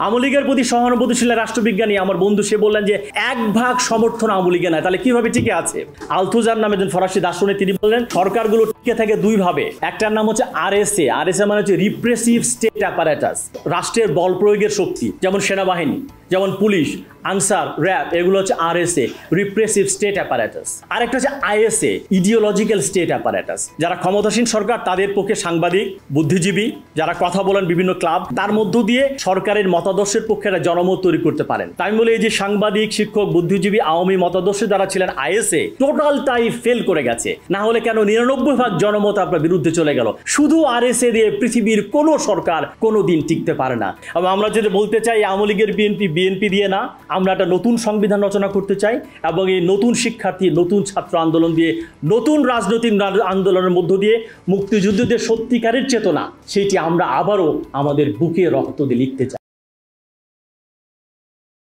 আওয়ামী লীগের প্রতি সহানুভূতিশীল রাষ্ট্রবিজ্ঞানী আমার বন্ধু সে বললেন যে 1 ভাগ সমর্থন আওয়ামী লীগে নাই, তাহলে কিভাবে টিকে আছে? আলথুজার নামে একজন ফরাসি দার্শনিক তিনি বললেন সরকারগুলো টিকে থাকে 2 ভাবে। একটার নাম হচ্ছে আরএসএ। আরএসএ মানে হচ্ছে রিপ্রেসিভ স্টেট অ্যাপারেটাস, রাষ্ট্রের বল প্রয়োগের শক্তি, যেমন সেনাবাহিনী, যেমন পুলিশ, আনসার, র্যাব, এগুলো হচ্ছে আরএসএ, রিপ্রেসিভ স্টেট অ্যাপারেটাস। আরেকটা হচ্ছে আইএসএ, ইডিওলজিক্যাল স্টেট অ্যাপারেটাস। যারা ক্ষমতাসীন সরকার তাদের পক্ষে সাংবাদিক, বুদ্ধিজীবী যারা কথা বলেন বিভিন্ন ক্লাব, তার মধ্য দিয়ে সরকারের মতাদর্শের পক্ষে একটা জনমত তৈরি করতে পারেন। তাই বলে এই যে সাংবাদিক, শিক্ষক, বুদ্ধিজীবী, আওয়ামী মতাদর্শে যারা ছিলেন আইএসএ, টোটালটাই ফেল করে গেছে। না হলে কেন 99% জনমত আপনার বিরুদ্ধে চলে গেল? শুধু আরএসএ দিয়ে পৃথিবীর কোনো সরকার কোনোদিন টিকতে পারে না। এবং আমরা যেটা বলতে চাই আওয়ামী লীগের বিএনপি দিয়ে না, আমরা একটা নতুন সংবিধান রচনা করতে চাই এবং এই নতুন শিক্ষার্থী, নতুন ছাত্র আন্দোলন দিয়ে, নতুন রাজনৈতিক আন্দোলনের মধ্য দিয়ে মুক্তিযুদ্ধদের সত্যিকারের চেতনা সেইটি আমরা আবারও আমাদের বুকে রক্ত দিয়ে লিখতে চাই।